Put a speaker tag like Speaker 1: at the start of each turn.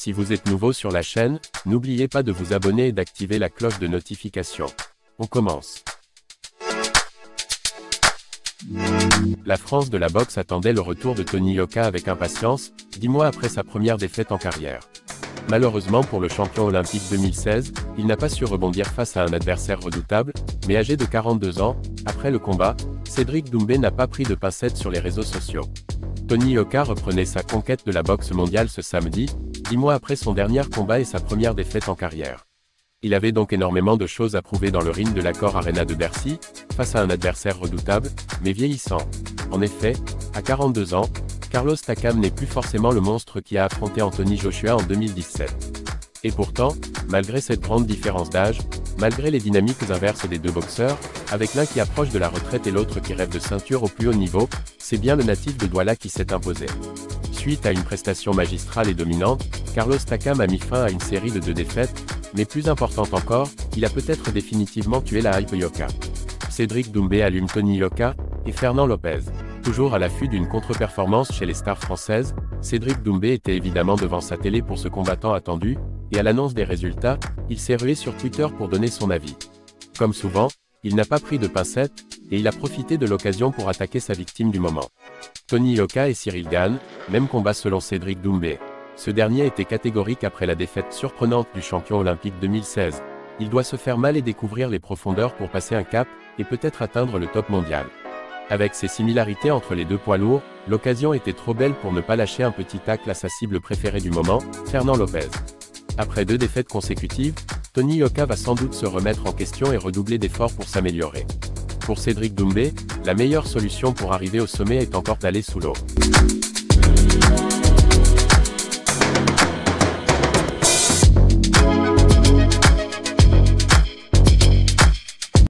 Speaker 1: Si vous êtes nouveau sur la chaîne, n'oubliez pas de vous abonner et d'activer la cloche de notification. On commence. La France de la boxe attendait le retour de Tony Yoka avec impatience, 10 mois après sa première défaite en carrière. Malheureusement pour le champion olympique 2016, il n'a pas su rebondir face à un adversaire redoutable, mais âgé de 42 ans, après le combat, Cédric Doumbé n'a pas pris de pincettes sur les réseaux sociaux. Tony Yoka reprenait sa conquête de la boxe mondiale ce samedi, 10 mois après son dernier combat et sa première défaite en carrière. Il avait donc énormément de choses à prouver dans le ring de l'Accor Arena de Bercy, face à un adversaire redoutable, mais vieillissant. En effet, à 42 ans, Carlos Takam n'est plus forcément le monstre qui a affronté Anthony Joshua en 2017. Et pourtant, malgré cette grande différence d'âge, malgré les dynamiques inverses des deux boxeurs, avec l'un qui approche de la retraite et l'autre qui rêve de ceinture au plus haut niveau, c'est bien le natif de Douala qui s'est imposé. Suite à une prestation magistrale et dominante, Carlos Takam a mis fin à une série de 2 défaites, mais plus importante encore, il a peut-être définitivement tué la hype Yoka. Cédric Doumbé allume Tony Yoka, et Fernand Lopez. Toujours à l'affût d'une contre-performance chez les stars françaises, Cédric Doumbé était évidemment devant sa télé pour ce combattant attendu, et à l'annonce des résultats, il s'est rué sur Twitter pour donner son avis. Comme souvent, il n'a pas pris de pincettes, et il a profité de l'occasion pour attaquer sa victime du moment. Tony Yoka et Cyril Gane, même combat selon Cédric Doumbé. Ce dernier était catégorique après la défaite surprenante du champion olympique 2016. Il doit se faire mal et découvrir les profondeurs pour passer un cap, et peut-être atteindre le top mondial. Avec ses similarités entre les deux poids lourds, l'occasion était trop belle pour ne pas lâcher un petit tacle à sa cible préférée du moment, Fernand Lopez. Après 2 défaites consécutives, Tony Yoka va sans doute se remettre en question et redoubler d'efforts pour s'améliorer. Pour Cédric Doumbé, la meilleure solution pour arriver au sommet est encore d'aller sous l'eau.